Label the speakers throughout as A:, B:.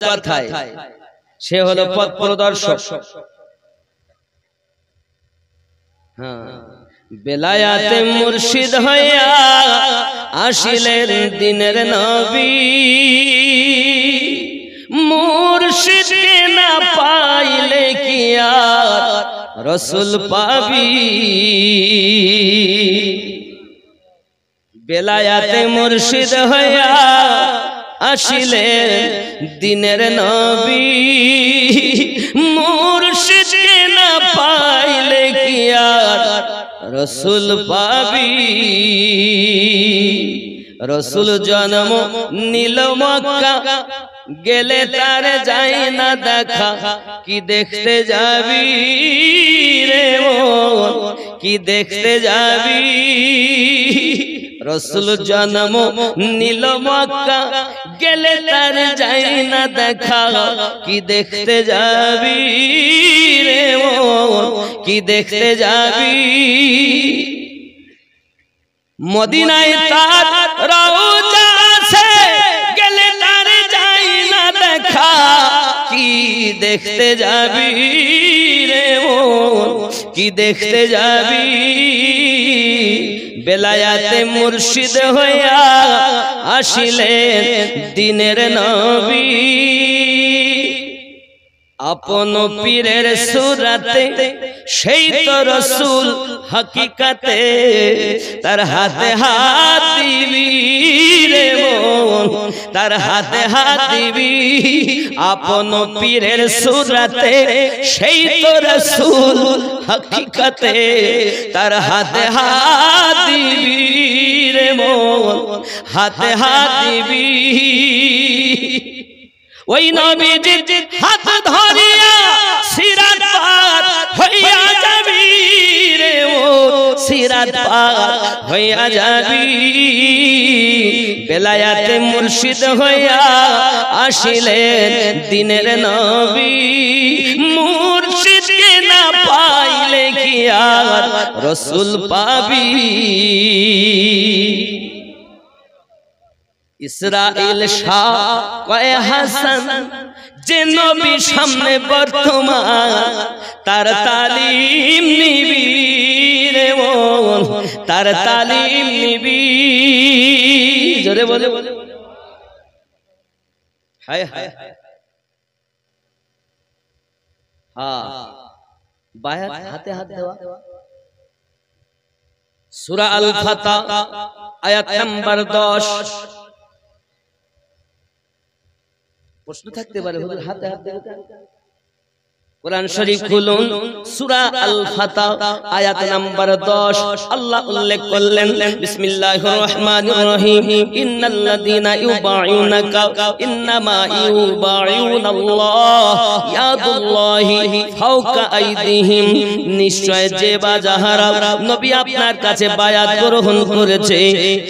A: কথায় সে হলো পথ প্রদর্শক। বেলায়াতে মুর্শিদ হইয়া আসিলেন দিনের নবী, মুর্শিদকে না পাইলে কি আর রাসূল পাবি। বেলায়াতে মুর্শিদ হইয়া আসিলেন দিনের নবী, মুর্শিদকে না পাইলে কি আর রাসূল পাবি। রাসূল জন্ম নিল মক্কা, গেলে তার যাই না দেখা। কি দেখতে যাবি রে মন, কি দেখতে যাবি। রাসূল জন্ম নিল মক্কা, গেলে তার যাই না দেখা। কি দেখতে যাবি রে মন, কি দেখতে যাবি। মদিনায় তার রওজা আছে, গেলে তার যাই না দেখা। কি দেখতে যাবি রে মন, কি দেখতে যাবি। বেলায়াতে মুর্শিদ হইয়া আসিলেন দিনের নবী, আপন পীরের সুরাতে সেই তো রাসূল হাকিকাতে। তার হাতে হাত দিবি রে মন, তার হাতে হাত দিবি। আপন পীরের সুরাতে সেই তো রাসূল হাকিকাতে। তার হাতে হাত দিবি রে মন, হাতে হাত দিবি। ওই নবীজির হাত ধরিয়া সিরাত পার হইয়া যাবি রে ও, সিরাত পার হইয়া যাবি। বেলায়াতে মুর্শিদ হইয়া আসিলেন দিনের নবী, মুর্শিদকে না পাইলে কি আর রাসূল পাবি। ইসরাইল শাহ কয় হাসান যে নবী সামনে বর্তমান, তার তালিম নিবি রে মন, তার তালিম নিবি। জোরে বলে হায় হায়। হ্যাঁ, বায়াত হাতে হাত দেওয়া। সূরা আল ফাতহ আয়াত নাম্বার 10। প্রশ্ন থাকতে পারে, হুজুর হাতে হাত দেব কেন? কোরআন শরীফ খুলুন, সূরা আল ফাতহ আয়াত নাম্বার 10। আল্লাহ উল্লেখ করলেন, বিসমিল্লাহির রহমানির রহিম, ইন্নাল্লাযীনা ইউবাইউনাকা ইন্নামা ইউবাইউনাল্লাহ ইয়াদুল্লাহি ফাওকা আইদিহিম। নিশ্চয় যে বা যাহারা নবী আপনার কাছে বায়াত গ্রহণ করেছে,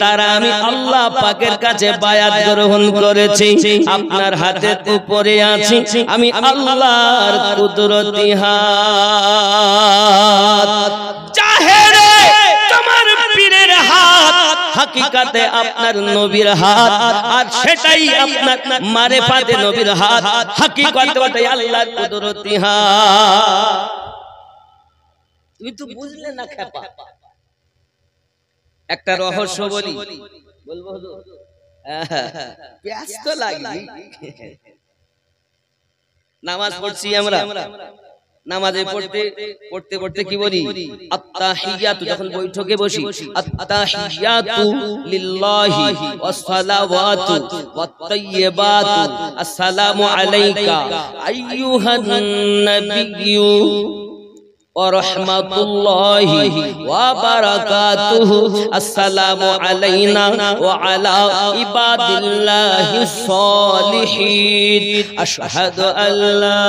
A: তারা আমি আল্লাহ পাকের কাছে বায়াত গ্রহণ করেছি। আপনার হাতের উপরে আছি আমি আল্লাহর কুদরতি হাত। জাহেরে তোমার পীরের হাত, হাকিকাতে আপনার নবীর হাত। আর সেটাই আপনার মারেফাতে নবীর হাত, হাকিকাতে আল্লাহর কুদরতি হাত। তুমি তো বুঝলে না খেপা। একটা রহস্য বলি, বলবো হুজুর? ব্যস্ত লাগি। নামাজ পড়ছি আমরা, নামাজে পড়তে পড়তে পড়তে কি বলি? আত্তাহিয়াতু। যখন বৈঠকে বসি, আত্তাহিয়াতু লিল্লাহি ওয়াস সালাওয়াতু ওয়াত তাইয়্যিবাতু আসসালামু আলাইকা আইয়ুহান নাবিয়্যু ওয়া রাহমাতুল্লাহি ওয়া বারাকাতুহু। আসসালামু আলাইনা ওয়া আলা ইবাদিল্লাহিস সালিহিন। আশহাদু আল্লা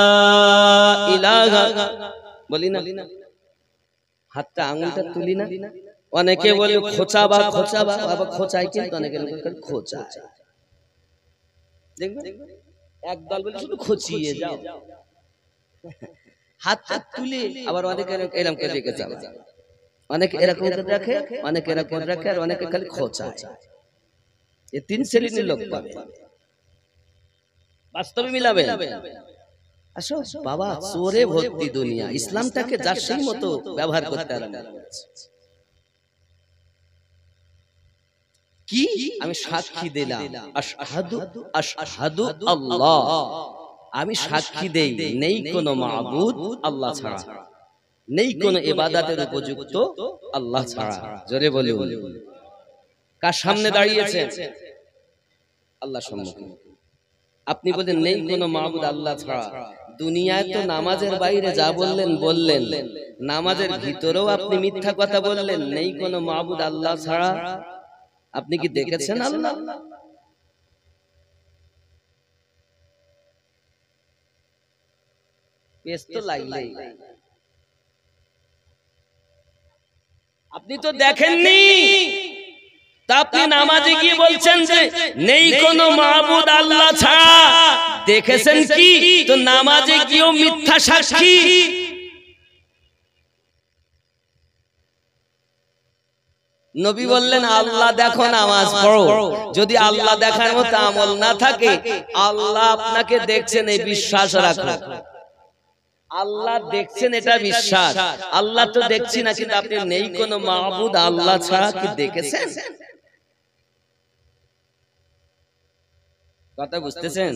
A: ইলাহা, বলি না? হাতটা আঙ্গুলটা তুলি না? অনেকে বলে খোঁচাবা খোঁচাবা, বাবা খোঁচাই, কিন্তু অনেকে খোঁচায়। দেখবেন একদল বলে শুধু খোঁচিয়ে যাও, হাতটা তুলে। আবার অনেকে এরকম করে রেখে যাবে, অনেকে এরকম করে রাখে, অনেকে এরকম রাখে, আর অনেকে খালি খোঁচায়। এই তিন শ্রেণীর লোক পাবে। বাস্তবে মিলাবে। আসো বাবা, চোরে ভর্তি দুনিয়া, ইসলামটাকে যার সেই মতো ব্যবহার করতে আরম্ভ করেছে। কি আমি সাক্ষী দিলাম, আশহাদু আশহাদু আল্লাহ, আমি সাক্ষী দেই নেই কোনো মাবুদ আল্লাহ ছাড়া, নেই কোনো ইবাদতের উপযুক্ত আল্লাহ ছাড়া। জোরে বলুন। কার সামনে দাঁড়িয়েছেন? আল্লাহর সম্মুখে। আপনি বলেন নেই কোনো মাবুদ আল্লাহ ছাড়া। দুনিয়ায় তো নামাজের বাইরে যা বললেন বললেন, নামাজের ভিতরেও আপনি মিথ্যা কথা বললেন, নেই কোনো মাবুদ আল্লাহ ছাড়া। আপনি কি দেখেছেন আল্লাহ? আপনি তো দেখেননি, তা আপনি নামাজে গিয়ে বলছেন যে নেই কোনো মাবুদ আল্লাহ ছাড়া। দেখেছেন কি? তো নামাজে গিয়েও মিথ্যা সাক্ষী। নবী বললেন আল্লাহ দেখো, নামাজ পড়ো। যদি আল্লাহ দেখার মতো আমল না থাকে, আল্লাহ আপনাকে দেখছেন এই বিশ্বাস রাখো। আল্লাহ দেখছেন এটা বিশ্বাস। আল্লাহ তো দেখছি না, কিন্তু আপনি নেই কোনো মাবুদ আল্লাহ ছাড়া কি দেখেছেন? কথা বুঝতেছেন?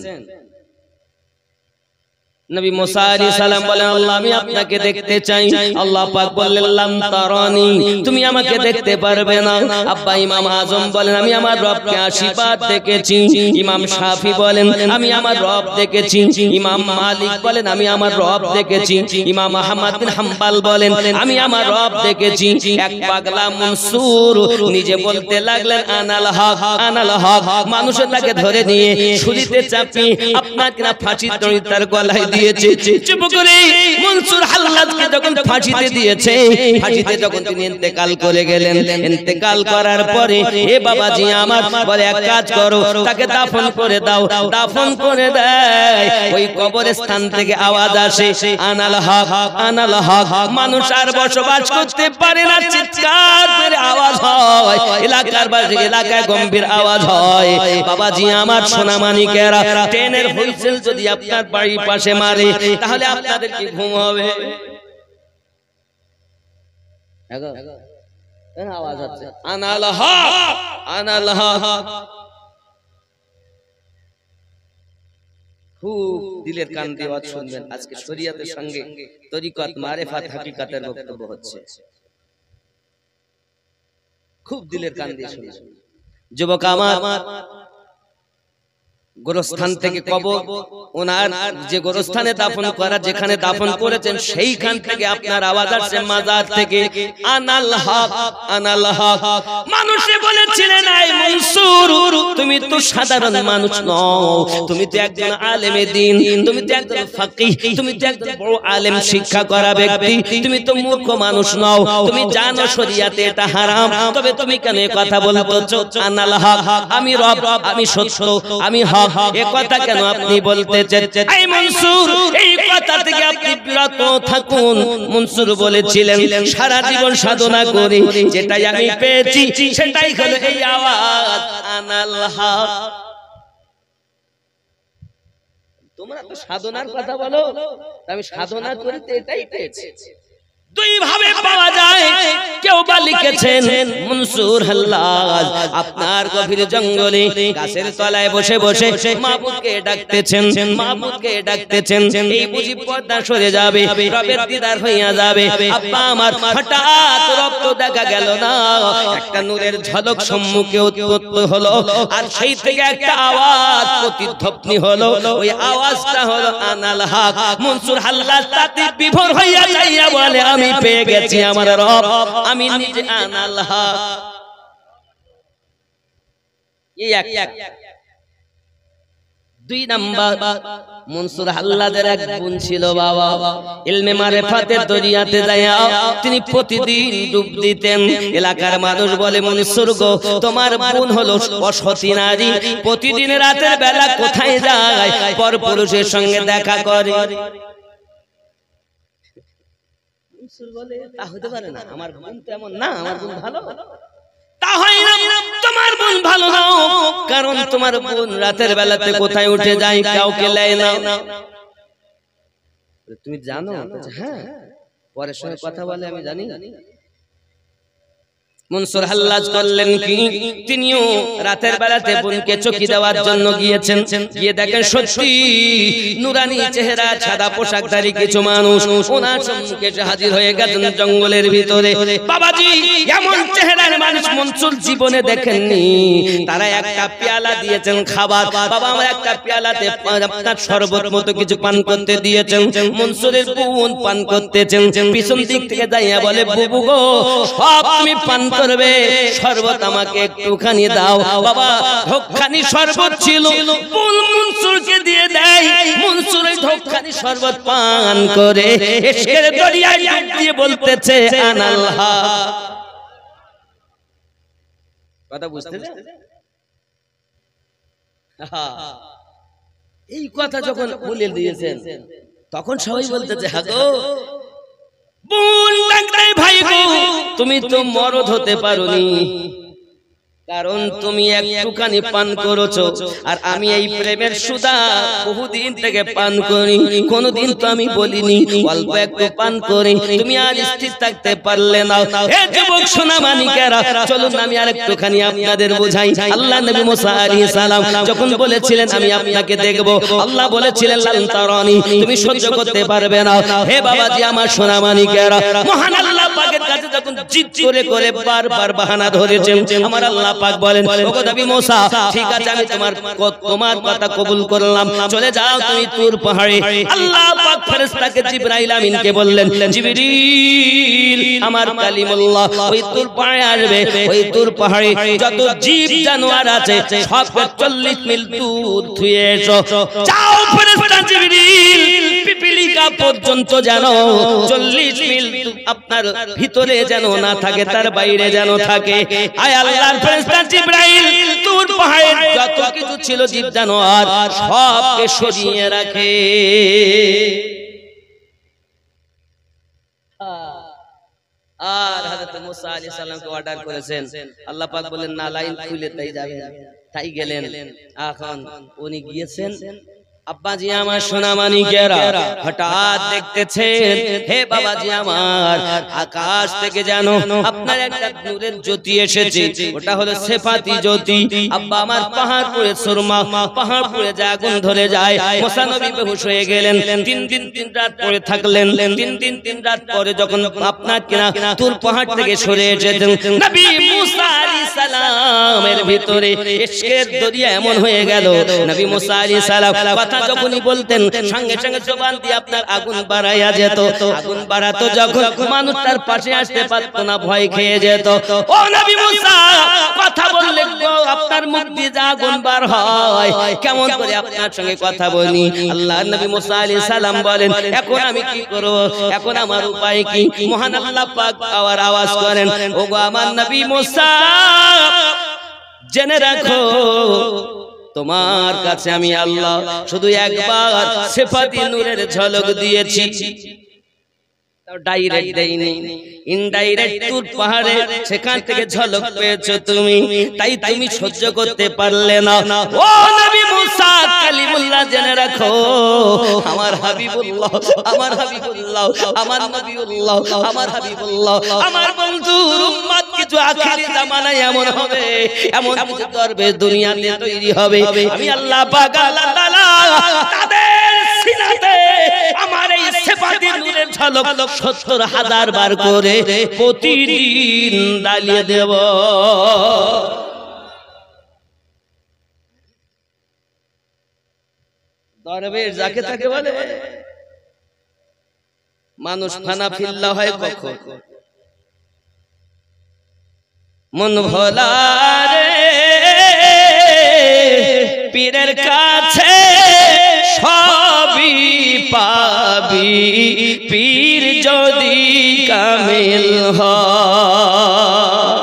A: নবী মুসা আলাইহিস সালাম বলেন আল্লাহ আমি আপনাকে দেখতে চাই। আল্লাহ পাক বললেন লাম তারানি, তুমি আমাকে দেখতে পারবে না। আব্বা ইমাম আজম বলেন আমি আমার রবকে 80 বার দেখেছি। ইমাম শাফি বলেন আমি আমার রব দেখেছি। ইমাম মালিক বলেন আমি আমার রব দেখেছি। ইমাম আহমদ বিন হাম্বল বলেন আমি আমার রব দেখেছি। এক পাগলা মনসুর নিজে বলতে লাগলেন আনাল হক আনাল হক। মানুষ তাকে ধরে নিয়ে ছুরিতে চাপিয়ে আপনাকে না ফাঁসির দড়ি তার গলায় দিয়েছে। চুপ করে মনসুর হাল্লাজকে যখন ফাঁসিতে দিয়েছে, ফাঁসিতে যখন তিনি ইন্তেকাল করে গেলেন, ইন্তেকাল করার পরে এ বাবাজি আমার বলে এক কাজ করো, তাকে দাফন করে দাও। দাফন করে দেয়, ওই কবরস্থান থেকে আওয়াজ আসে আনাল হক আনাল হক। মানুষ আর বসবাস করতে পারে না, চিৎকার করে আওয়াজ হয়, এলাকার বাসী এলাকায় গম্ভীর আওয়াজ হয়। বাবাজি আমার সোনামানিকেরা, ট্রেনের হুইসেল যদি আপনার বাড়ির পাশে মারে তাহলে আপনাদের কি ঘুম হবে? আওয়াজ হচ্ছে আনাল হক আনাল হক। খুব দিলের কান দিয়ে আওয়াজ শুনবেন। আজকে শরীয়তের সঙ্গে তরিকত মারিফাত হাকিকাতের বক্তব্য হচ্ছে, খুব দিলের কান দিয়ে শুনবেন। যুবক আমার, গোরস্থান থেকে কবর, ওনার যে গোরস্থানে দাফন করা, যেখানে দাফন করেছেন সেইখান থেকে আপনার আওয়াজ আসছে মাজার থেকে আনাল হক আনাল হক। মানুষে বলেছিলেন এই মনসুর তুমি তো সাধারণ মানুষ নও, তুমি তো একজন আলেমে দ্বীন, তুমি তো একজন ফাকিহ, তুমি তো একজন বড় আলেম শিক্ষা করা ব্যক্তি, তুমি তো মূর্খ মানুষ নও, তুমি জানো শরীয়তে এটা হারাম, তবে তুমি কেন এই কথা বলতেছো আনাল হক আমি রব আমি সত্য আমি হক, এই কথা কেন আপনি বলতেছেন? এই মনসুর এই কথা থেকে আপনি বিরত থাকুন। মনসুর বলেছিলেন সারা জীবন সাধনা করে যেটাই আমি পেয়েছি সেটাই হলো এই আওয়াজ আনাল হক। তোমরা তো সাধনার কথা বলো, আমি সাধনা করতে এটাই পেয়েছি। দুই ভাবে পাওয়া যায়। কেউ বা লিখেছেন মনসুর হাল্লাজ আপনার গভীর জঙ্গলে গাছের তলায় বসে বসে মাবুদকে ডাকতেছেন, মাবুদকে ডাকতেছেন, এই বুঝি পর্দা সরে যাবে, রবের দিদার হইয়া যাবে। আব্বা আমার হঠাৎ রব তো দেখা গেল না, একটা নূরের ঝলক সম্মুখে উৎপন্ন হলো, আর সেই থেকে একটা আওয়াজ প্রতিধ্বনি হলো। ওই আওয়াজটা হলো আনাল হক। মনসুর হাল্লাজ তাতে বিভোর হইয়া যাইয়া বলে আমি পেয়ে গেছি আমার রব, আমি নিজে আনাল হক। এই এক। দুই নাম্বার, মনসুর হাল্লাজের এক বোন ছিল বাবা, ইলমে মারিফাতের দরিয়াতে যায়া তিনি প্রতিদিন ডুব দিতেন। এলাকার মানুষ বলে মনসুর গো তোমার বোন হলো অসতী নারী, প্রতিদিন রাতের বেলা কোথায় যায়? পরপুরুষের সঙ্গে দেখা করে। বলে তা হতে পারে না, আমার বোন তেমন না, আমার বোন ভালো। তা হয় না। তোমার বোন ভালো নাও, কারণ তোমার বোন রাতের বেলাতে কোথায় উঠে যায়, কাউকে লেয় না। তুমি জানো? হ্যাঁ, পরের সঙ্গে কথা বলে আমি জানি। মনসুর হাল্লাজ করলেন কি, তিনিও রাতের বেলাতে বোনকে চকি দেওয়ার জন্য গিয়েছেন। গিয়ে দেখেন সত্যি নুরানি চেহারা, সাদা পোশাকধারী কিছু মানুষ ওনার সম্মুখে হাজির হয়ে গেছেন জঙ্গলের ভিতরে। বাবাজি, এমন চেহারার মানুষ মনসুর জীবনে দেখেননি। তারা একটা পেয়ালা দিয়েছেন খাবার। বাবা, আমার একটা পেয়ালাতে আপনার শরবত মতো কিছু পান করতে দিয়েছেন। মনসুরের বোন পান করতেছেন। পিছন দিক থেকে যাইয়া বলে, বুবু গো, সব তুমি পান করবে, শরবত আমাকে একটুখানি দাও। বাবা, ঢোকখানি শরবত ছিল, বোন মনসুরকে দিয়ে দেয়। মনসুর ওই ঢোকখানি শরবত পান করে ইশকের দরিয়ায় ডুব দিয়ে বলতেছে আনাল্লাহ। কথা বুঝতেছেন? এই কথা যখন বলে দিয়েছেন, তখন সবাই বলতেছে, হ্যাঁ গো বোন, ভাই গো, তুমি তো মরদ হতে পারোনি, কারণ তুমি একটুখানি পান করেছো, আর আমি এই প্রেমের সুধা বহুদিন থেকে পান করি। কোনদিন তো আমি বলিনি অল্প একটু পান করি, তুমি আর স্থির থাকতে পারলে না। হে যুবক সোনা মানিকেরা, চলুন আমি আর একটুখানি আপনাদের বোঝাই। আল্লাহ নবী মুসা আলাইহিস সালাম যখন বলেছিলেন আমি আপনাকে দেখব, আল্লাহ বলেছিলেন লান তারানি, তুমি সহ্য করতে পারবে না। হে বাবাজি, আমার সোনা মানিকেরা, মহান আল্লাহ পাকের কাছে যখন জিদ করে করে বারবার বাহানা ধরেছেন, আমার আল্লাহ পাক বলেন, ওগো নবী মুসা, ঠিক আছে আমি তোমার কথা কবুল করলাম, চলে যাও তুমি তুর পাহাড়ে। আল্লাহ পাক ফেরেশতাকে জিবরাইল আমিনকে বললেন, জিবরিল, আমার কালিমুল্লাহ ওই তুর পাহাড়ে আসবে। ওই তুর পাহাড়ে যত জীব জানোয়ার আছে সব 40 মিল দূর থুয়ে এসো। যাও ফেরেশতা জিবরিল, পিপিলিকা পর্যন্ত যেন 40 মিল আপনার ভিতরে যেন না থাকে, তার বাইরে যেন থাকে। আয় আল্লাহর ফেরেশতা জিবরাইল তুর পাহাড়ে যত কিছু ছিল জীব জানোয়ার সবকে সরিয়ে রাখে। আর হযরত মুসা আলাইহিস সালামকে অর্ডার করেছেন, আল্লাহ পাক বলেন না, লাইন খুলে তাই যাবেন। তাই গেলেন। এখন উনি গিয়েছেন। আব্বাজি আমার সোনা মানিকেরা, হঠাৎ দেখতেছেন, হে বাবাজি আমার, আকাশ থেকে যেন আপনার একটা নূরের জ্যোতি এসেছে। ওটা হলো সেফাতি জ্যোতি। আব্বা আমার, পাহাড় পুড়ে সুরমা, পাহাড় পুড়ে যায়, আগুন ধরে যায়। মুসা নবী বেহুশ হয়ে গেলেন। 3 দিন 3 রাত পরে থাকলেন। 3 দিন 3 রাত পরে যখন আপনার কিনা তুর পাহাড় থেকে সরে এসেছেন, নবী মুসা আলাইহিস সালামের ভিতরে ইশকের দরিয়া এমন হয়ে গেল। নবী মুসা আলাইহিস সালাম কথা যখনই বলতেন, সঙ্গে সঙ্গে জবান দিয়ে আপনার আগুন বাড়াইয়া যেত। আগুন বাড়াতো যখন, মানুষ তার পাশে আসতে পারত না, ভয় খেয়ে যেত। ও নবী মুসা, কথা বললে আপনার মুখ দিয়ে আগুন বার হয়, কেমন করে আপনার সঙ্গে কথা বলি? আল্লাহর নবী মুসা আলাইহিস সালাম বলেন, এখন আমি কি করব? এখন আমার উপায় কি? মহান আল্লাহ পাক আওয়াজ করেন, ওগো আমার নবী মুসা, জেনে রাখো তোমার কাছে আমি আল্লাহ শুধু একবার সেফাতি নূরের ঝলক দিয়েছি, ডাইরেক্ট দেইনি, ইনডাইরেক্ট তুর পাহাড়ে সেখান থেকে ঝলক পেয়েছো তুমি, তাই তুমি সহ্য করতে পারলে না। ও নবী মুসা কালিমুল্লাহ, জেনে রাখো আমার হাবিবুল্লাহ, আমার হাবিবুল্লাহ, আমার নবিউল্লাহ, আমার হাবিবুল্লাহ, আমার বন্ধুর উম্মত কিছু আখিরি জামানায় এমন হবে, এমন কিছু দরবেশ দুনিয়াতে তৈরি হবে, আমি আল্লাহ পাক আল্লাহ তাআলা তাদের সিনাতে আমার এই সেফাতি নূরের ঝলক 70,000 বার করে প্রতিদিন জ্বালিয়ে দেব। দরবেশ যাকে তাকে বলে। মানুষ ফানা ফিল্লা হয় কখন? মন ভোলা রে পীরের কাছে সবই পাবি, পীর যদি কামিল হয়।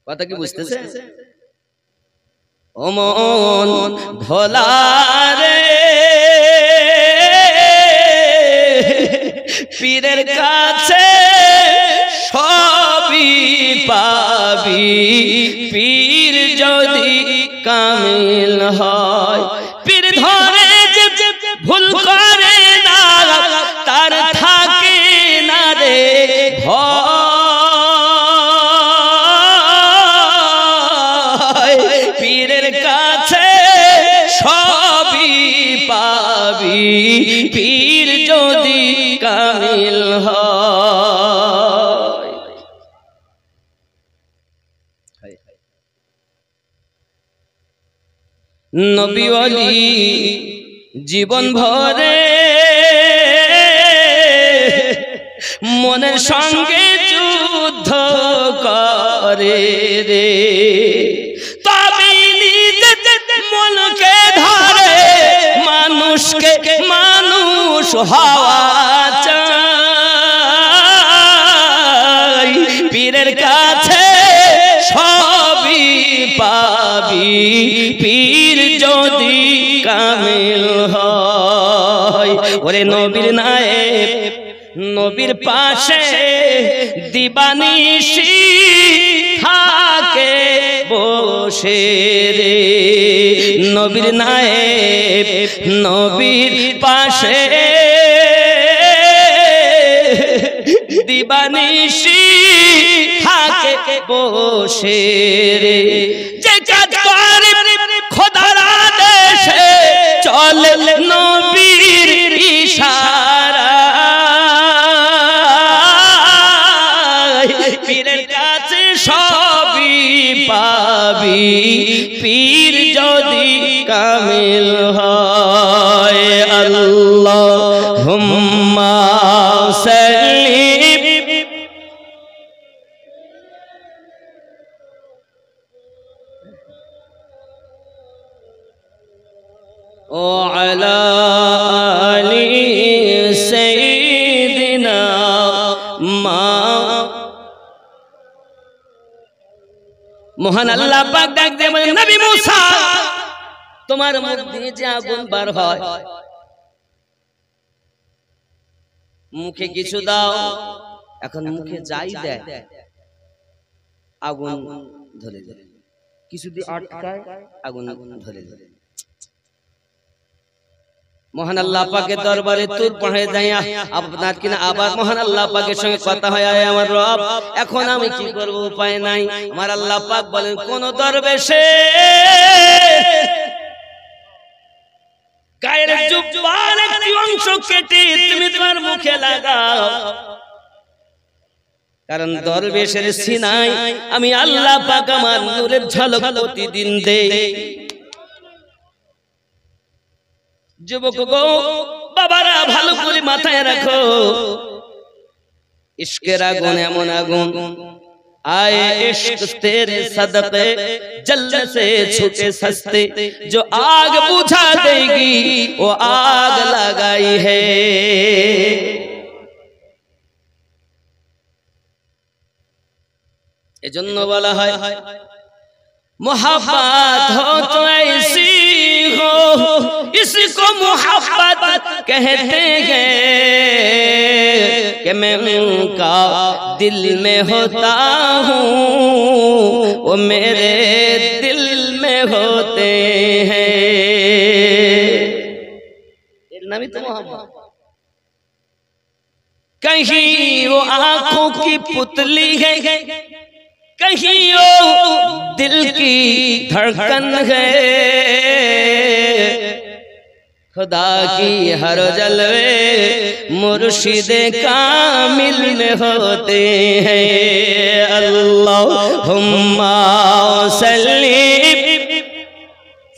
A: কথা কি বুঝতেছে? ও মন ভোলা রে পীরের কাছে সব সবই পাবি পীর যদি কামিল হয়। পীর ধরে যে ভুল করে না তার থাকে না রে ভয়। পীরের কাছে সবই পাবি পীর যদি কামিল হয়। নবী ওলি জীবন ভরে মনের সঙ্গে যুদ্ধ করে রে, তবে নিজে মনকে ধরে মানুষকে মানুষ হওয়া চাই। পীরের কাছে সবই পাবি পীর যদি কামিল হয়। ওরে নবীর নায়েব নবীর পাশে দিবানিশি থাকে বসে রে, নবীর নায়েব নবীর পাশে দিবানিশি থাকে বসে রে। যে কাজ করে খোদার আদেশে চলে নবীর ইশারায়, পীরের কাছে সবই পাবি পীর যদি কামিল হয়। আল্লাহুম্মা সাল্লি وعلى آل سيدنا মহান আল্লাহ পাক ডাক দিয়ে বলেন, নবী মুসা তোমার মুখ দিয়ে যে আগুন বার হয়, মুখে কিছু দাও, এখন মুখে যাই দেয় আগুন ধরে যায়, কিছু দিয়ে আটকায় আগুন ধরে যায়। মহান আল্লাহ পাকের দরবারে তুর পড়ে যায় আপনার কিনা আবার মহান আল্লাহ পাকের সঙ্গে কথা হয়, আয় আমার রব এখন আমি কি করব, উপায় নাই। আমার আল্লাহ পাক বলেন, কোন দরবেশে গায়ের জুব্বার একটি অংশ কেটে তুমি তোমার মুখে লাগাও, কারণ দরবেশের সিনায় আমি আল্লাহ পাক আমার নূরের ঝলক প্রতিদিন দেই। যুবক গো বাবারা ভালো করে মাথায় রাখো, ইশকের আগুন এমন আগুন, आए इश्क तेरे सदक़े जल्द से छूटे सस्ते, जो आग बुझा देगी वो आग लगाई है। এজন্য বলা হয় मोहब्बत हो तो ऐसी हो, इसको मोहब्बत कहते हैं कि मैं उनका दिल में होता हूँ, वो मेरे दिल में होते हैं। नामी तो मोहब्बत, कहीं वो आंखों की पुतली है, कहीं वो दिल की धड़कन है, खुदा की हर जलवे मुर्शिदे कामिल में होते हैं। अल्लाहुम्मा सल्ली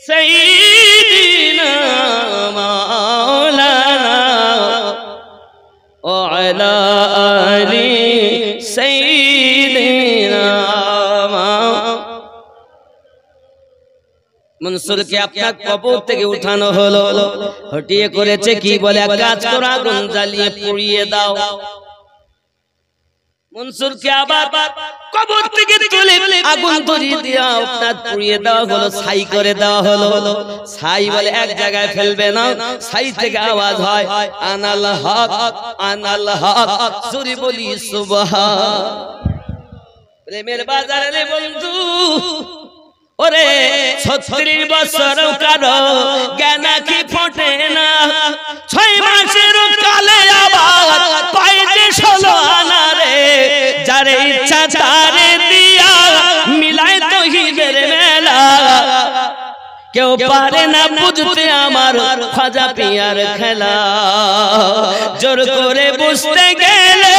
A: सय्यिदिना मौलाना व अला आलि सय्यिदिना। মনসুর কে আপনার কবর থেকে উঠানো হলো, হটিয়ে করেছে কি বলে, এক কাজ করো আগুন জ্বালিয়ে পুড়িয়ে দাও। মনসুর কে আবার কবর থেকে তুলে আগুন ধরিয়ে দেওয়া, আপনার পুড়িয়ে দেওয়া হলো, ছাই করে দেওয়া হলো। ছাই বলে এক জায়গায় ফেলবে না, ছাই থেকে আওয়াজ হয় আনাল হক আনাল হক, জোরে বলি সুবহান। প্রেমের বাজারে রে বন্ধু ওরে 36 বছর কারো জ্ঞান কি ফোটে না 6 মাসের কালে আবার পায় যে 16 আনা রে যারে ইচ্ছা তারে দিয়া মিলায় তৌহিদের মেলা কেউ পারে না বুঝতে আমার খাজা পিয়ার খেলা জোর করে বুঝতে গেলে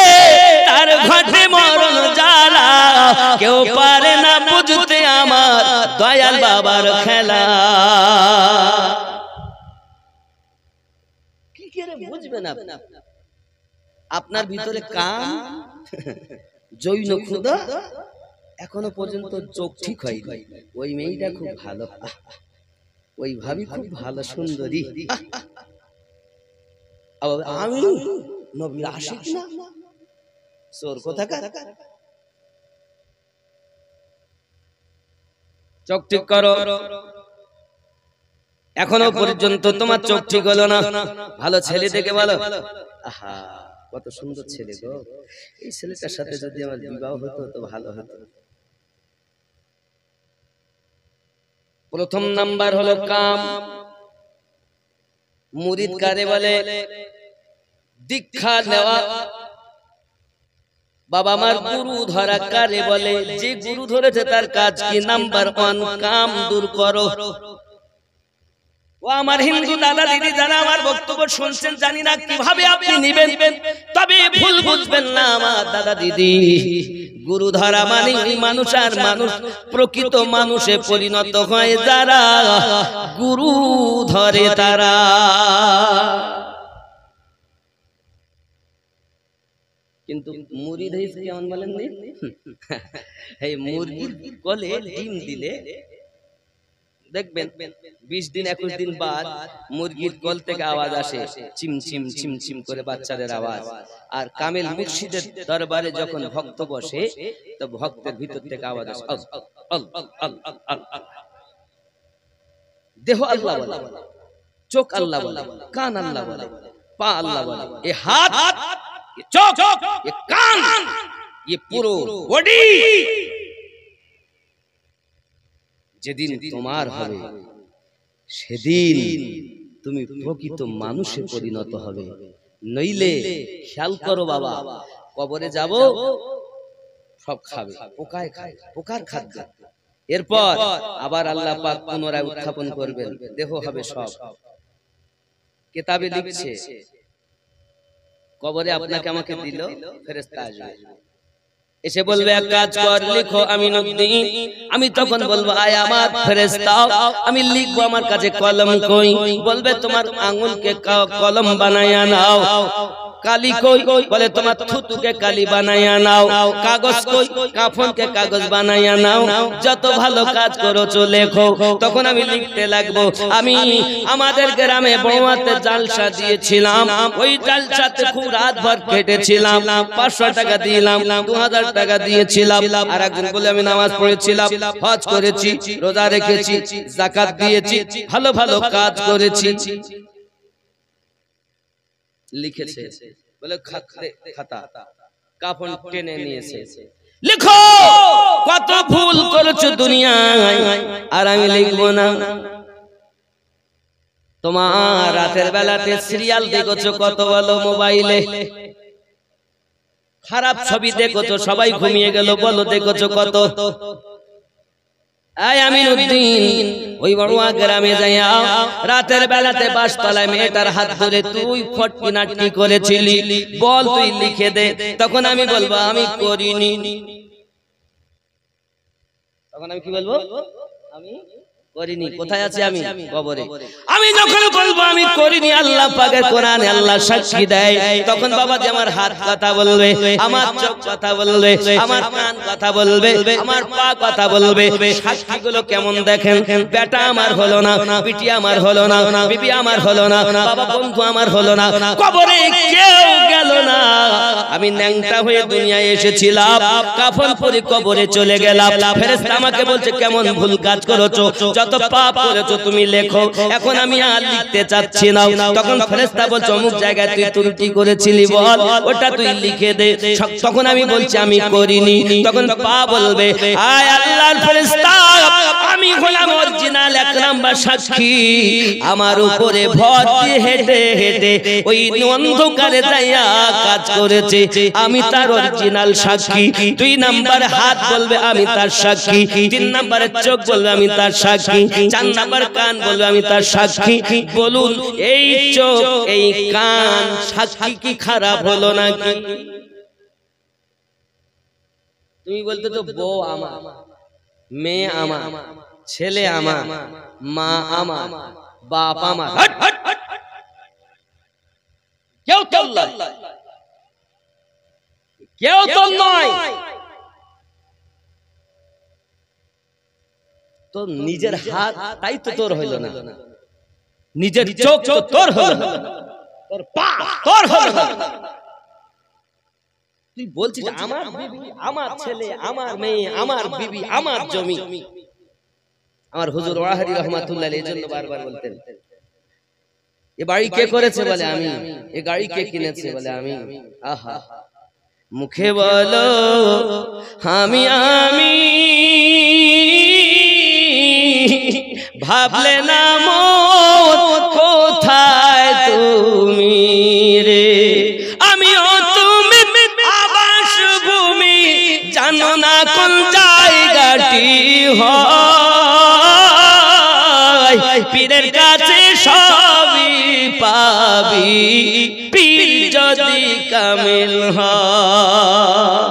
A: তার ঘটে মরণ জ্বালা কেউ পারে না বুঝতে আমার দয়াল বাবার খেলা কি করে বুঝবেন আপনি আপনার ভিতরে কাম জৈন ক্ষুধা এখনো পর্যন্ত চোখ ঠিক হয়নি ওই মেয়েটা খুব ভালো ওই ভাবি খুব ভালো সুন্দরী আমি নবীর আশিক না চোর কোথাকার চোখ ঠিক করো এখনো পর্যন্ত তোমার চোখ ঠিক হলো না ভালো ছেলে দেখে বলো আহা কত সুন্দর ছেলে গো এই ছেলেটার সাথে যদি আমার বিবাহ হতো তো ভালো হতো প্রথম নাম্বার হলো কাম মুরিদ কারে বলে দীক্ষা নেওয়া বাবা আমার গুরু ধরা কারে বলে যে গুরু ধরেছে তার কাজ কি নাম্বার 1 কাম দূর করো ও আমার হিন্দু দাদা দিদি যারা আমার বক্তব্য শুনছেন জানি না কিভাবে আপনি নেবেন তবে ভুল বুঝবেন না আমার দাদা দিদি গুরু ধরা মানে মানুষ আর মানুষ প্রকৃত মানুষে পরিণত হয় যারা গুরু ধরে তারা কিন্তু মুরিদ হইছে কেমন বলেন এই মুরগির গলে ডিম দিলে দেখবেন 20 দিন 21 দিন বাদ মুরগির গল থেকে আওয়াজ আসে চিমচিম চিমচিম করে বাচ্চাদের আওয়াজ আর কামেল মুর্শিদের দরবারে যখন ভক্ত বসে তো ভক্তের ভিতর থেকে আওয়াজ আসে দেহ আল্লাহ বলে চোখ আল্লাহ বলে কান আল্লাহ বলে পা আল্লাহ বলে এ হাত ये चोक ये कान ये पूरो बॉडी যেদিন তোমার হবে সেদিন তুমি প্রকৃত মানুষে পরিণত হবে নইলে খেয়াল করো বাবা কবরে যাব সব খাবে পোকায় খায় পোকার খাদ্য এরপর আবার আল্লাহ পাক পুনরায় উত্থাপন করবেন দেহ হবে সব কিতাবে লিখছে কবরে আপনাকে আমাকে দিল ফেরেশতা আসবে এসে বলবে এক কাজ কর লিখো আমিনুদ্দিন আমি তখন বলবো আয় আমার ফেরেশতা আমি লিখবো আমার কাছে কলম কই বলবে তোমার আঙ্গুলকে কলম বানায়া নাও কালি কই বলে তোমার থুতুকে কালি বানায়া নাও কাগজ কই কাফনকে কাগজ বানায়া নাও যত ভালো কাজ করেছো লেখো তখন আমি লিখতে লাগবো আমি আমাদের গ্রামে বড়ুয়াতে জালসা দিয়েছিলাম ওই জালসাতে খুব রাত ভর কেটেছিলাম 500 টাকা দিলাম 2000 টাকা দিয়েছিলাম আর একজন বলে আমি নামাজ পড়েছিলাম হজ করেছি রোজা রেখেছি যাকাত দিয়েছি ভালো ভালো কাজ করেছি লিখেছে বলে খাতা কাফন টেনে নিয়েছে লিখো কত ভুল করেছো দুনিয়ায় আর আমি লিখবো না তোমার রাতের বেলাতে সিরিয়াল দেখেছো কত বলো মোবাইলে খারাপ ছবি দেখেছো সবাই ঘুমিয়ে গেল বলো দেখেছো কত আয় আমিনুদ্দিন ওই বড়ুয়া গ্রামে যাইয়া রাতের বেলাতে বাসতলায় মেয়েটার হাত ধরে তুই ফটকিনাটি করেছিলি বল তুই লিখে দে তখন আমি বলবো আমি করিনি তখন আমি কি বলবো আমি করিনি কোথায় আছে আমি কবরে আমি যখন বলবো আমি করিনি আল্লাহ পাকের কোরআনে আল্লাহ সাক্ষী দেয় তখন বাবাজি আমার হাত কথা বলবে আমার চোখ কথা বলবে আমার কান কথা বলবে আমার পা কথা বলবে সাক্ষীগুলো কেমন দেখেন বেটা আমার হলো না বিটি আমার হলো না বিবি আমার হলো না বাবা বন্ধু আমার হলো না কবরে কেউ গেল না আমি ন্যাংটা হয়ে দুনিয়ায় এসেছিলাম কাফন পরে কবরে চলে গেলাম ফেরেশতা আমাকে বলছে কেমন ভুল কাজ করেছো যত পাপ করেছো তুমি লেখো, এখন আমি আর লিখতে চাচ্ছি না। তখন ফেরেশতা বলছে অমুক জায়গায় তুই ত্রুটি করেছিলি বল, ওটা তুই লিখে দে। তখন আমি বলছি আমি করিনি। তখন পা বলবে আয় আল্লাহর ফেরেশতা, আমি হলাম অরিজিনাল এক নাম্বার সাক্ষী, আমার উপরে ভর দিয়ে হেঁটে হেঁটে ওই অন্ধকারে যাইয়া কাজ করেছে, আমি তার অরিজিনাল সাক্ষী। 2 নাম্বার হাত বলবে আমি তার সাক্ষী, 3 নাম্বারে চোখ বলবে আমি তার সাক্ষী, 4 নাম্বার কান বলবে আমি তার সাক্ষী। বলুন এই চোখ এই কান সাক্ষী কি খারাপ হলো নাকি? তুমি বলতে তো বউ আমার, মেয়ে আমার, ছেলে আমার, মা আমার, বাপ আমার, কেউ তো নয়, কেউ তো নয়। তো নিজের হাত তাই তো তোর হইল না, নিজের চোখ তো তোর হলো না, তোর পা তোর হলো না। তুই বলছিস আমার বিবি, আমার ছেলে, আমার মেয়ে, আমার বিবি, আমার জমি। আমার হুজুর ওয়াহারি রহমাতুল্লাহ আলাইহি জন্য বারবার বলতেন এ বাড়ি কে করেছে বলে আমি, এ গাড়ি কে কিনেছে বলে আমি। আহা, মুখে বলো আমি আমি, ভাবলে না মত কোথায় তুমি রে, আমিও তুমি আবাস ভূমি, জানো না কোন জায়গাটি হয়, পীরের কাছে সবই পাবি, পীর যদি কামিল হয়।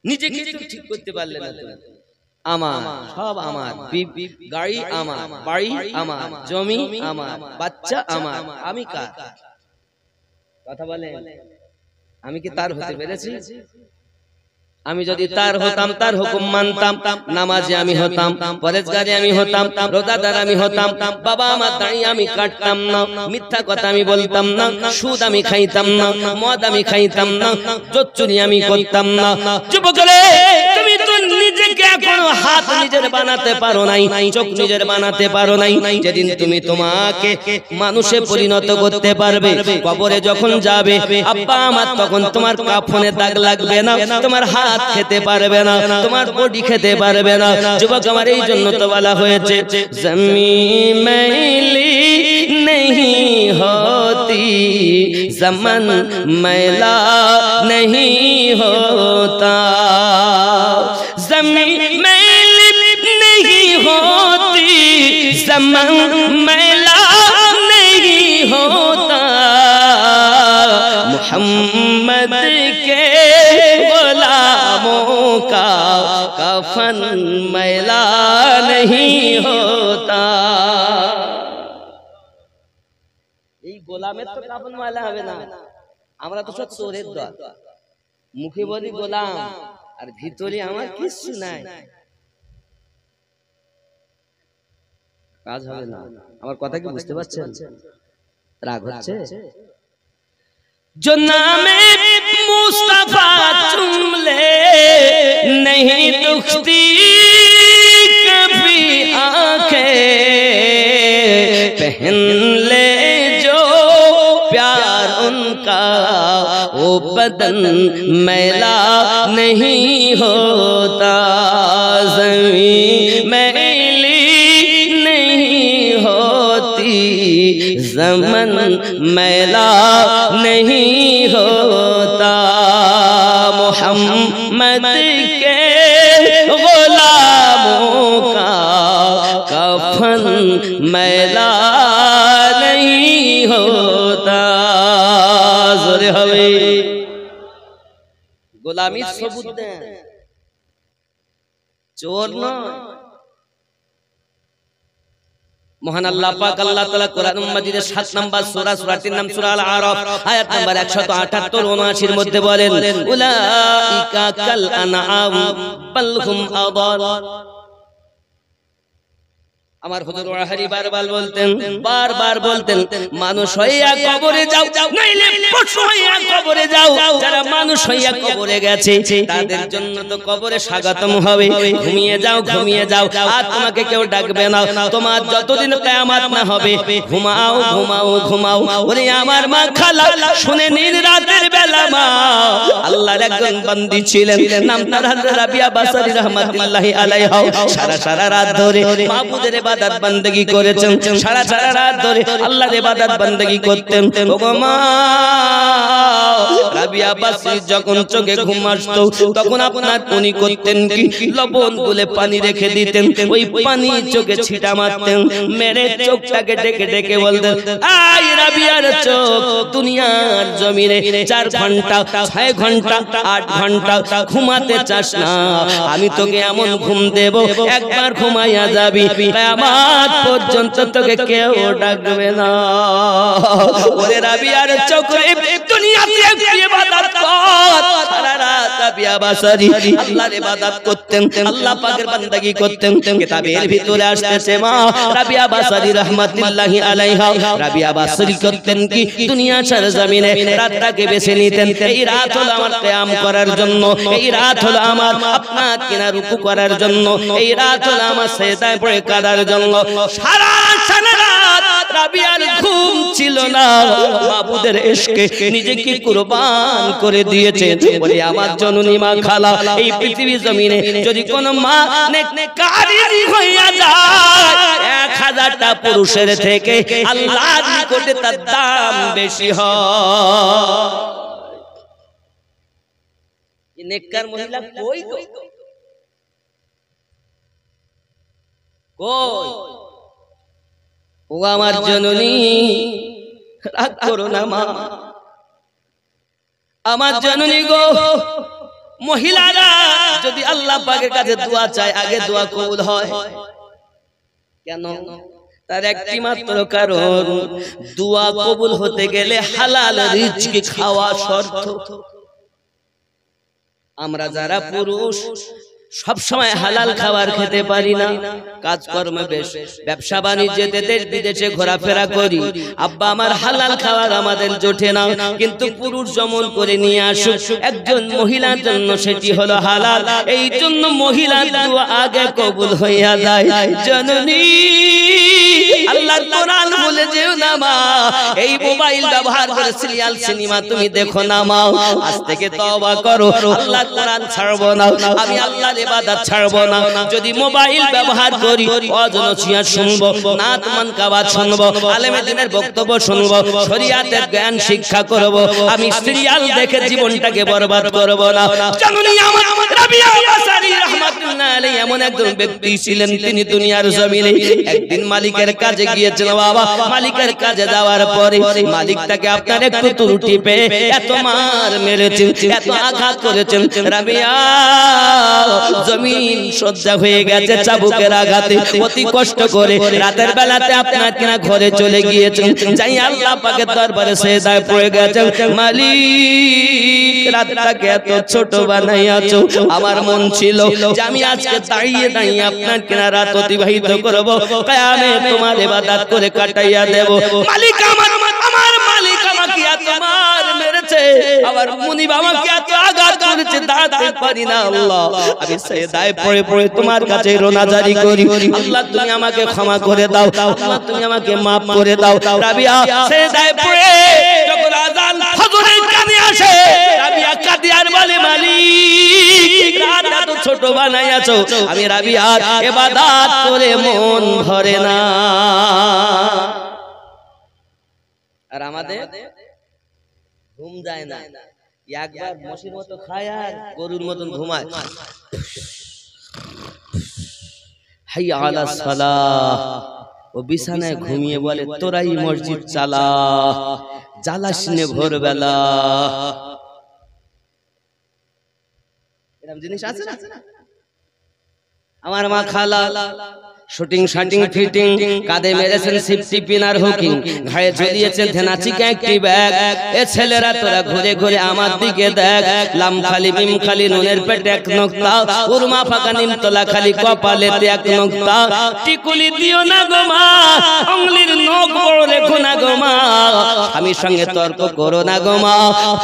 A: নিজেকে ঠিক করতে পারলে না, আমার সব আমার, গাড়ি আমার, বাড়ি আমার, জমি আমার, বাচ্চা আমার, আমি কার? কথা বলে আমি কি তার হতে পেরেছি? আমি যদি তার হতাম, তার হুকুম মানতাম, নামাজে আমি হতাম, পরেজগারে আমি হতাম, রোজাদার আমি হতাম, বাবা আমার দাঁড়ি আমি কাটতাম না, মিথ্যা কথা আমি বলতাম না, সুদ আমি খাইতাম না, মদ আমি খাইতাম না, চুরি আমি করতাম না। যুবকরে তুমি তো নিজেকে এখনো হাত নিজের বানাতে পারো নাই, চোখ নিজের বানাতে পারো নাই। যেদিন তুমি তোমাকে মানুষে পরিণত করতে পারবে, কবরে যখন যাবে আব্বা আমার, তখন তোমার কাফনে দাগ লাগবে না, তোমার হাত খেতে পারবে না, তোমার বডি খেতে পারবে না। যুবক আমার এই জন্য তো বলা হয়েছে জমিন मैली नहीं होती, ज़मन मैला नहीं होता, ज़मीन मैली नहीं होती, ज़मन मैला नहीं होता, मोहम्मद के का कफन मैला नहीं होता। এই গোলামের তো কাফন ময়লা হবে না, আমরা তো সব চোরের দল, মুখে বলি গোলাম আর ভিতরে আমার কিছু নাই, কাজ হবে না। আমার কথা কি বুঝতে পারছেন? রাগ হচ্ছে? जो नामे मुस्तफा चुम ले नहीं दुखती कभी आंखें, पहन ले जो प्यार उनका वो बदन मैला नहीं होता, ज़मीन मैली नहीं होती, ज़मन मैला नहीं होता, मोहम्मद के गुलामों का कफन मैला नहीं होता। जोरे हवे गुलामी सबूत दें, चोर ना। মহান আল্লাহ পাক আল্লাহ তাআলা কোরআন মাজিদের 7 নম্বর সূরা, সূরাটির নাম সূরা আল আরাফ, আয়াত নাম্বার 178 79 এর মধ্যে বলেন উলাইকা কাল আনআম বাল হুম আদাল। আমার হুজুর ওয়াহারি বারবার বলতেন মানুষ হইয়া কবরে যাও, নাইলে পশু হইয়া কবরে যাও। যারা মানুষ হইয়া কবরে গেছে তাদের জন্য তো কবরে স্বাগতম হবে। ঘুমিয়ে যাও, আর তোমাকে কেউ ডাকবে না। তোমার যতদিন কিয়ামত না হবে ঘুমাও। ওরে আমার মা খালা, শুনে নিন, রাতের বেলা মা আল্লাহর একজন বান্দি ছিলেন, নাম তার হযরত রাবিয়া বাসারী রাহমাতুল্লাহি আলাইহা। সারা রাত ধরে মাবুদের ইবাদত বندگی করেছেন, সারা রাত ধরে আল্লাহর ইবাদত বندگی করতেন। ওগো মা, রাবিয়া বাসারী যখন চোখে ঘুম আসতো তখন আপনার উনি করতেন কি, লবণ গুলে পানি রেখে দিতেন, ওই পানি চোখে ছিটা মারতেন, মেরে চোখটাকে ডেকে বলতেন, আই রাবিয়ার চোখ, দুনিয়ার জমিনে 4 ঘন্টা 6 ঘন্টা 8 ঘন্টা ঘুমাতে চাস না, আমি তোকে এমন ঘুম দেব একবার ঘুমাইয়া যাবি, কিয়ামত পর্যন্ত তোকে কেউ ডাকবে না। ওরে রাবিয়ার চোখ রে, দুনিয়াতে একটু ইবাদত কর। সারা রাত রাবিয়া বাসারী আল্লাহর ইবাদত করতেন, আল্লাহ পাকের বান্দাগি করতেন। কিতাবের ভিতরে আসতেছে মা রাবিয়া বাসারী রাহমাতুল্লাহি আলাইহা, রাবিয়া বাসারী করতেন কি, দুনিয়া সরজমিনে রাতটাকে বেছে নিতেন। এই রাত হলো আমার কিয়াম করার জন্য, এই রাত হলো আমার আপনার কিনা রুকু করার জন্য, এই রাত হলো আমার সিজদায় পড়ে কাঁদার জন্য। সারা রাত রাবিয়ার ঘুম ছিল না, মাবুদের ইশকে নিজেকে কুরবান করে দিয়েছেন। বলে আমার জননী মা খালা, এই পৃথিবী জমিনে যদি কোন মা নেককারী হইয়া যায় 1000টা পুরুষের থেকে আল্লাহর নিকটে তার দাম বেশি হয়। এই নেককার মহিলা কই ও আমার জননী, রাগ করো না মা, আমার জননী গো। মহিলারা যদি আল্লাহ পাকের কাছে দোয়া চায়, আগে দোয়া কবুল হয় কেন? তার একটি মাত্র কারণ, দোয়া কবুল হতে গেলে হালাল রিজকি খাওয়া শর্ত। আমরা যারা পুরুষ সব সময় হালাল খাবার খেতে পারি না, কাজকর্মে বেশ ব্যবসা বাণিজ্যতে দেশ বিদেশে ঘোরাফেরা করি, আব্বা আমার হালাল খাবার আমাদের জোটে না। কিন্তু পুরুষ যেমন করে নিয়ে আসুক একজন মহিলার জন্য সেটি হলো হালাল, এই জন্য মহিলার দোয়া আগে কবুল হইয়া যায়। জননী আল্লাহর কোরআন বলে যেও না মা, এই মোবাইল ব্যবহার করে সিরিয়াল সিনেমা তুমি দেখো না মা, আজ থেকে তওবা করো, আল্লাহর কোরআন ছাড়বো না, আমি আল্লাহর ইবাদত ছাড়বো না। যদি মোবাইল ব্যবহার করি ওয়াজ নসিহত শুনবো, নাত মানকাবাত শুনবো, আলেম দ্বীনের বক্তব্য শুনবো, শরীয়তের জ্ঞান শিক্ষা করব, আমি সিরিয়াল দেখে জীবনটাকে বরবাদ করব না। জননী আমার রাবিয়া বাসারী রাহমাতুল্লাহি আলাইহি এমন একজন ব্যক্তি ছিলেন, তিনি দুনিয়ার জমিনে একদিন মালিকের কাজে গিয়েছিল। বাবা, মালিকের কাজে যাওয়ার পরে মালিক তাকে আপনার একটু ত্রুটি পেয়ে এত মার মেরেছেন, এত আঘাত করেছেন, রাবিয়া জমিন সজ্জা হয়ে গেছে চাবুকের আঘাতে। অতি কষ্ট করে রাতের বেলাতে আপনার কিনা ঘরে চলে গিয়েছেন, যাই আল্লাহ পাকের দরবারে সিজদায় পড়ে গেছেন, মালিক রাতটাকে এত ছোট বানাইয়াছো, আমার মন ছিল যে আমি আজকে দাঁড়িয়ে আপনার কিনা রাত অতিবাহিত করব, কিয়ামে তোমার ইবাদত করে কাটাইয়া দেব। মালিক আমার মালিক আমাকে এত মার মেরেছে, আমার মুনিব আমাকে এত আঘাত করেছে, দাঁড়াতে পারি না। আল্লাহ আমি সিজদায় পড়ে তোমার কাছে রোনাজারি করি, আল্লাহ তুমি আমাকে ক্ষমা করে দাও, আল্লাহ তুমি আমাকে maaf করে দাও। রাবিয়া সিজদায় পড়ে যখন আযান ফজরের কানে আসে, রাবিয়া কাঁদে আর বলে, মালিক রাতটা তো ছোট বানাইয়াছো, আমি রাবিয়ার ইবাদত করে মন ভরে না। আর আমাদের ঘুম যায় না, একবার মশির মতো খায় আর গরুর মতন ঘুমায়। হাইয়া আলাস সালাহ, ও বিছানায় ঘুমিয়ে বলে, তোরাই মসজিদ চালা, জ্বালাস নে ভোরবেলা। এরকম জিনিস আছে না? আমার মা খালা শুটিং শাটিং ফিটিং, কাঁধে মেরেছেন সিফটি পিনার হুকিং, ঘাড়ে ঝুলিয়েছেন ধেনাচিকা একটি ব্যাগ। এ ছেলেরা তোরা ঘুরে ঘুরে আমার দিকে দেখ, লাম খালি মিম খালি নুনের পেটে এক নোক্তা, উরমা ফাঁকা নিমতলা খালি কপালেতে এক নোক্তা। টিকুলি দিও না গো মা, আঙুলের নখ বড় রেখো না গো মা, স্বামীর সঙ্গে তর্ক করো না গো মা,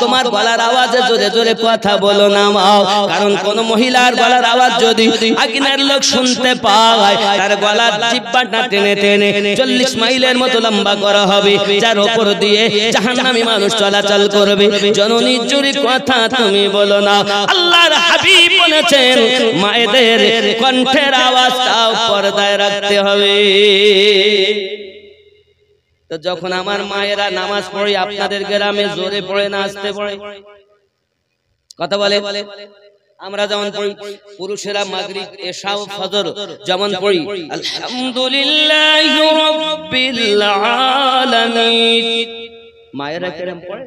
A: তোমার গলার আওয়াজে জোরে জোরে কথা বলো না মা, কারণ কোন মহিলার গলার আওয়াজ যদি আকিনার লোক শুনতে পায়, তার গলার জিহ্বাটা টেনে টেনে 40 মাইলের মতো লম্বা করা হবে, যার উপর দিয়ে জাহান্নামী মানুষ চলাচল করবে। জননী চুরি কথা তুমি বলো না। আল্লাহর হাবিব বলেছেন মায়েদের কণ্ঠের আওয়াজটাও পর্দায় রাখতে হবে। তো যখন আমার মায়েরা নামাজ পড়ে আপনাদের গ্রামে জোরে পড়ে না আস্তে পড়ে? কথা বলে। আমরা যেমন পড়ি পুরুষেরা মাগরিব এশা ও ফজর যেমন পড়ি আলহামদুলিল্লাহি রাব্বিল আলামিন, মায়েরা কেমন পড়ে?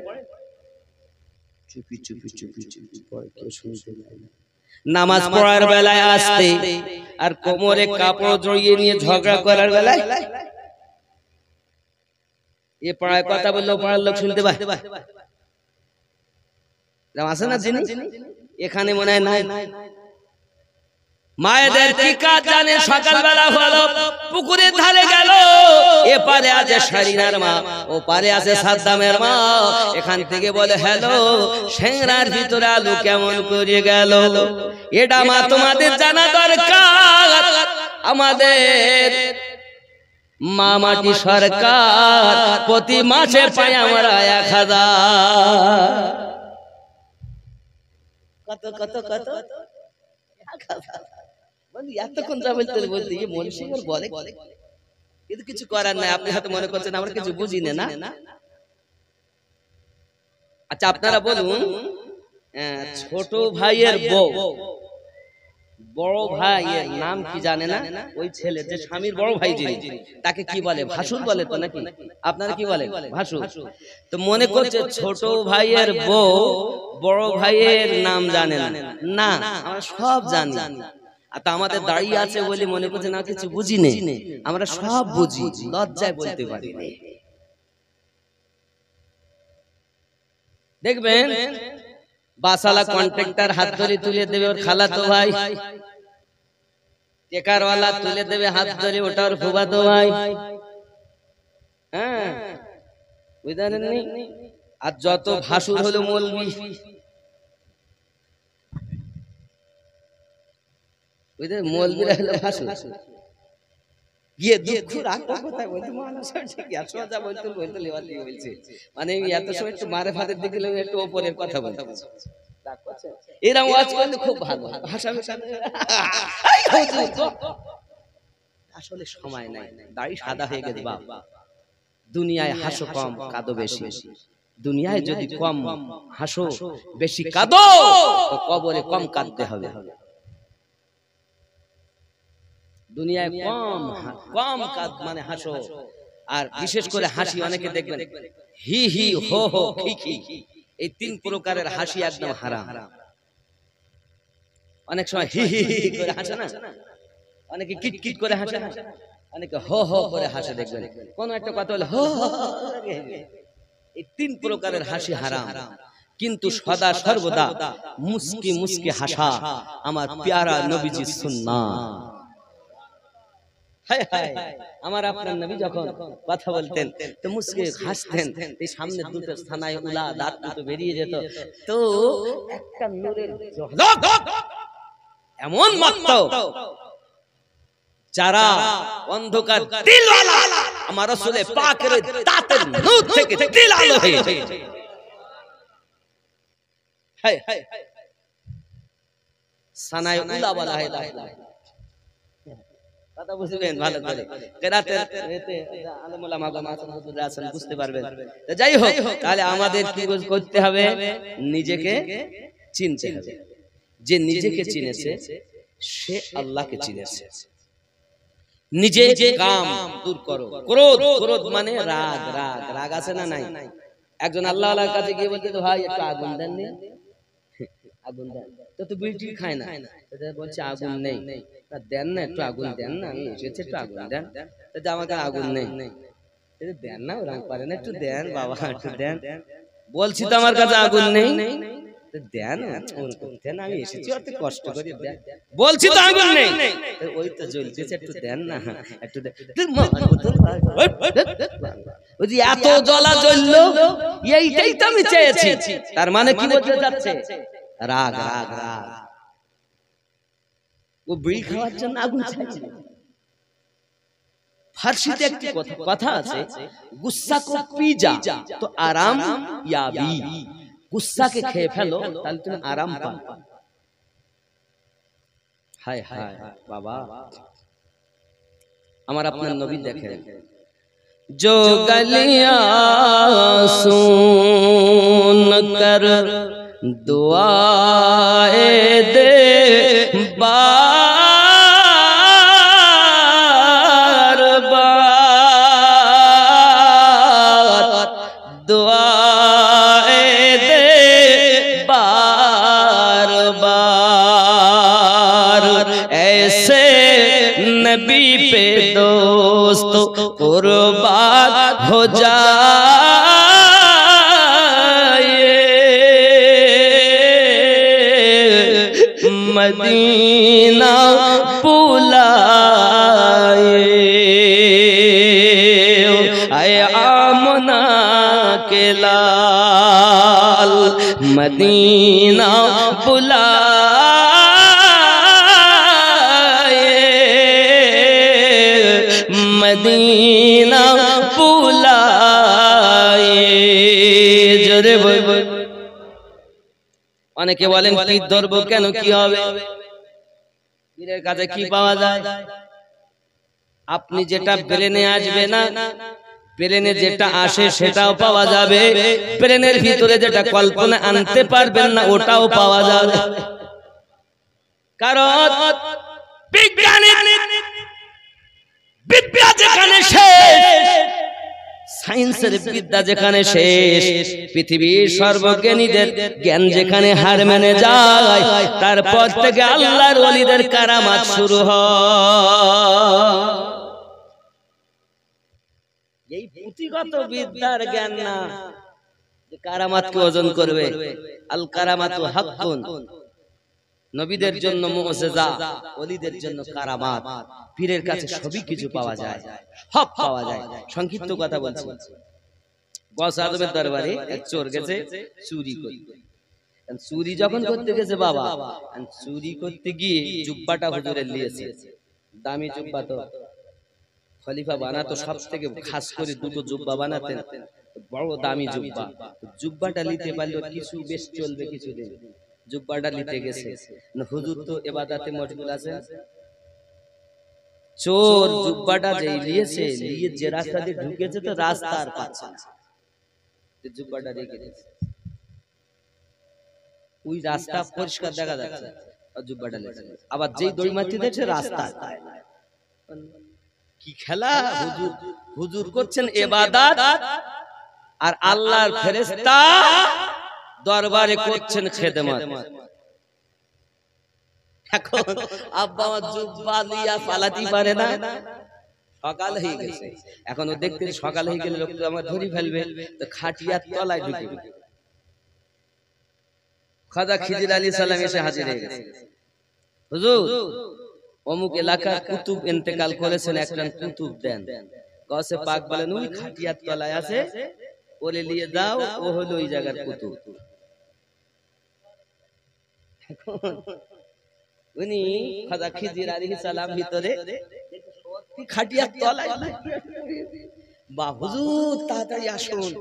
A: চুপি চুপি চুপি চুপি পড়ে, কেউ শুনতে পায় না। নামাজ পড়ার বেলায় আস্তে, আর কোমরে কাপড় জড়িয়ে নিয়ে ঝগড়া করার বেলায় এ পড়ায় কথা বললেও পড়ার লোক শুনতে পায়। আছে না যিনি এখানে মনে হয় নাই। মায়েদের কি কাজ জানেন? সকালবেলা হলো পুকুরের ধারে গেল, এপারে আছে শারিনার মা, ও পারে আছে সাদ্দামের মা, এখান থেকে বলে হ্যালো, সেংরার ভিতরে আলু কেমন করে গেল? এটা মা তোমাদের জানা দরকার। আমাদের মা মাটি সরকার প্রতি মাসে পায় আমরা 1000। কত কত কত এতক্ষণ যা বলতে বলতে মনীষী বলে, কিন্তু কিছু করার নাই। আপনি হয়তো মনে করছেন আমরা কিছু বুঝি না। আচ্ছা আপনারা বলুন, ছোট ভাইয়ের বউ বড় ভাইয়ের নাম কি জানে না? ওই ছেলে যে স্বামীর বড় ভাই যিনি, তাকে কি বলে? ভাসুর বলে তো নাকি? আপনারা কি বলে? ভাসুর। তো মনে করছে ছোট ভাইয়ের বউ বড় ভাইয়ের নাম জানে না। না, আমরা সব জানি। আর আমাদের দাঁড়িয়ে আছে বলে মনে করছে না কিছু বুঝি নেই। আমরা সব বুঝি, লজ্জায় বলতে পারি না। দেখবেন বাসালা কন্ট্রাক্টর হাত ধরে তুলে দেবে ওর খালাতো ভাই, টেকারওয়ালা তুলে দেবে হাত ধরে ওটা ওর ফুফাতো ভাই। হ্যাঁ, বুঝলেন? আর যত ভাসুর হলো মৌলবি, বুঝলেন? মৌলবিরা হলো ভাসুর। গিয়ে দুঃখ রাখতে কোথায় বলতে মানুষ ঠিক আছে যা বলতে বলতে লেওয়ালি বলছে, মানে এত সময় একটু মারে ফাদের দিকে একটু ওপরের কথা বলতে এরা ওয়াজ করলে খুব ভালো ভাষা আসলে সময় নাই, দাড়ি সাদা হয়ে গেছে বাবা। দুনিয়ায় হাসো কম কাঁদো বেশি, দুনিয়ায় যদি কম হাসো বেশি কাঁদো তো কবরে কম কাঁদতে হবে। দুনিয়ায় কম কম কাঁদ মানে হাসো, আর বিশেষ করে হাসি অনেকে দেখবেন হি হি হো হো খিখি, এই 3 প্রকারের হাসি একদম হারাম। অনেক সময় হি হি হি করে হাসে না, অনেকে কিট কিট করে হাসে না, অনেকে হো হো করে হাসে। দেখবেন কোন একটা কথা বলে হো হো, এই 3 প্রকারের হাসি হারাম। কিন্তু সদা সর্বদা মুস্কি মুস্কি হাসা আমার প্যারা নবীজির সুন্নাত। আমার আপনার নবী যখন কথা বলতেন তো মুস্কি হাসতেন, এই সামনে দুটো স্থানায় উলা দাঁত দুটো বেরিয়ে যেত, তো একটা নূরের ঝলক এমন মাত্র যারা অন্ধকার দিলওয়ালা আমার রাসূল পাকের দাঁতের নূর থেকে দিল আলো হয়ে যায়। হায় হায় সানায় উলা বলা হয়। কথা বুঝবেন ভালো করে, কেরাতে আলেম ওলামা মাসালা আছেন বুঝতে পারবেন। তো যাই হোক, তাহলে আমাদের কি করতে হবে? নিজেকে চিনতে হবে। যে নিজেকে চিনেছে সে আল্লাহকে চিনেছে। নিজে কাম দূর করো। ক্রোধ, ক্রোধ মানে রাগ, রাগ রাগ আছে না নাই? একজন আল্লাহ আল্লাহর কাছে গিয়ে বলতে, ভাই একটু আগুন দেন নি, আগুন দেন। তো বিড়ি খায় না, বলছে আগুন নেই। দেন না, একটু আগুন দেন না, আমি এসেছি, একটু আগুন দেন। আমাকে আগুন নেই, দেন না, ওরকম পারে না, একটু দেন বাবা, একটু দেন। বলছি তো আমার কাছে আগুন নেই, দেন, দেন, আমি এসেছি অত কষ্ট করে, দেন, বলছি তো আগুন নেই, ওই তো জ্বলতেছে, একটু দেন না, একটু দেন। এত জ্বলা জ্বললো, এইটাই তো আমি চেয়েছি। তার মানে কি বলতে যাচ্ছে? রাগ, রাগ, রাগ। ও বিড়ি খাওয়ার জন্য আগুন চাইছে। ফার্সিতে একটি কথা আছে, গুস্সা কো পি যা তো আরাম ইয়াবি। গুস্সাকে খেয়ে ফেলো, তাহলে তুমি আরাম পাবে। হায় হায় বাবা, আমার আপনার নবী দেখেন, जो गलियां सुन कर दुआए दे बार बार, दुआए दे बार बार, ऐसे नबी पे दोस्त कुर्बान हो जाए, मदीना बुलाए, आए आमना के लाल, मदीना बुलाए, मदीना बुलाए। জোরে বল। অনেকে বলেন কি ধরবো কেন, কি হবে, পীরের কাছে কি পাওয়া যায়? আপনি যেটা ব্রেনে আসবে না, ব্রেনে যেটা আসে সেটাও পাওয়া যাবে, ব্রেনের ভিতরে যেটা কল্পনা আনতে পারবেন না ওটাও পাওয়া যাবে। কারণ বিজ্ঞানী বিদ্যা যেখানে শেষ, সায়েন্সের বিদ্যা যেখানে শেষ, পৃথিবীর সর্বজ্ঞানীদের জ্ঞান যেখানে হার মেনে যায়, তারপর থেকে আল্লাহর ওলিদের কারামাত শুরু হয়। এই পুঁথিগত বিদ্যার জ্ঞান না যে কারামাতকে ওজন করবে। আল কারামাতু হাক্কুন, নবীদের জন্য মুজিজা, ওলিদের জন্য কারামাত। পীরের কাছে সবই কিছু পাওয়া যায়, সব পাওয়া যায়। সংক্ষিপ্ত কথা বলছি, গস আজমের দরবারে এক চোর গেছে চুরি করতে। চুরি যখন করতে গেছে বাবা, চুরি করতে গিয়ে জুব্বাটা হুজুরের নিয়েছে, দামি জুব্বা, তো খলিফা বানাতো সব থেকে খাস করে দুটো জুব্বা বানাতেন, বড় দামি জুব্বা। জুব্বাটা নিতে পারলে কিছু বেশ চলবে কিছুদিন। জুব্বাটা নিতে গেছে, হুজুর তো ইবাদতে মশগুল আছেন। চোর জুব্বাটা যেই নিয়েছে, নিয়ে যে রাস্তা দিয়ে ঢুকেছে তো রাস্তা আর পাচ্ছে না, জুব্বাটা রেখে দিয়েছে। ওই রাস্তা পরিষ্কার দেখা যাচ্ছে, জুব্বাটা লেগে গেছে। আবার যেই দড়ি মারতে দেখছে রাস্তা কি খেলা! হুজুর হুজুর করছেন ইবাদত, আর আল্লাহর ফেরেশতা দরবারে করছেন খেদমত। এখন আব্বা আমার জুব্বা লিয়া পালাতে পারে না, সকাল হয়ে গেছে। এখন ও দেখতে সকাল হয়ে গেলে লোক তো আমার ধরে ফেলবে, তো খাটিয়ার তলায় ঢুকে খাজা খিজির আলাইহিস সালাম এসে হাজির হয়ে গেছে। হুজুর, অমুক এলাকার কুতুব ইন্তেকাল করেছেন, একটা কুতুব দেন। গসে পাক বলেন ওই খাটিয়ার তলায় আছে, ওরে নিয়ে যাও, ও হলো ওই জায়গার কুতুব। উনি খাজা খিজির আলাইহিস সালাম ভিতরে খাটিয়ার তলায়, বা হুজুর তাড়াতাড়ি আসুন।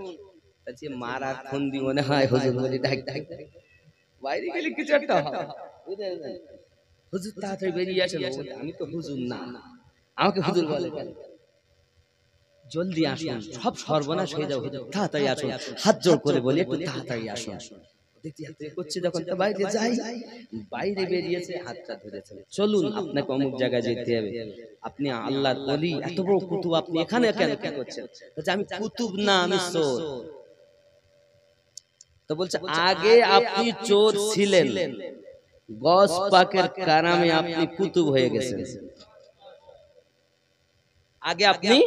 A: বলছে মারার ফন্দি মনে হয়, হুজুর বলে ডাক ডাক, বাইরে গেলে কিছু একটা হবে। হুজুর তাড়াতাড়ি বেরিয়ে আসেন। আমি তো হুজুর না, আমাকে হুজুর বলে কেন? জলদি আসুন, সব সর্বনাশ হয়ে যাবে, হুজুর তাড়াতাড়ি আসুন। হাত জোড় করে বলি একটু তাড়াতাড়ি আসুন। করছে যখন তো বাইরে যাই, বাইরে বেরিয়েছে, হাতটা ধরেছে, চলুন আপনাকে অমুক জায়গায় যেতে হবে, আপনি আল্লাহর ওলি, এত বড় কুতুব, আপনি এখানে কেন কি করছেন? আমি কুতুব না, আমি চোর। তো বলছে আগে আপনি চোর ছিলেন, গস পাকের কারামে আপনি কুতুব হয়ে গেছেন। আগে আপনি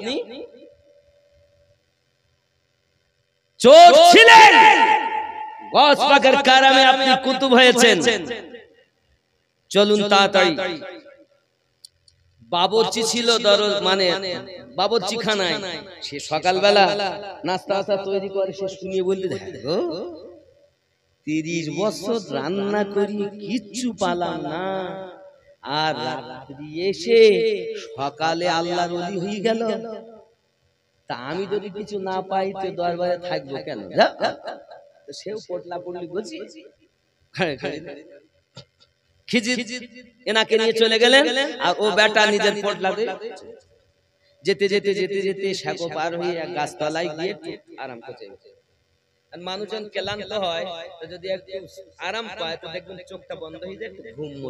A: চোর ছিলেন, গস পাকের কারামে আপনি কুতুব হয়েছেন। চলুন তাড়াতাড়ি। বাবুর্চি ছিল দরজ মানে বাবুর্চি খানায়, সে সকালবেলা নাস্তা তৈরি করে, সে শুনিয়ে বলতে দেখো 30 বছর রান্না করি কিচ্ছু পালাম না, আর রাত্রি এসে সকালে আল্লাহর ওলি হয়ে গেল, তা আমি যদি কিছু না পাই তো দরবারে থাকবো কেন? সেও পটলা পড়লি বুঝি খিজির এনাকে নিয়ে চলে গেলেন, আর ও বেটা নিজের পটলা যেতে যেতে যেতে যেতে সাগো পার হয়ে এক গাছতলায় গিয়ে আরাম করছে। আর মানুষজন ক্লান্ত হয়, তো যদি একটু আরাম পায় তো দেখবেন চোখটা বন্ধ হয়ে যায়, ঘুম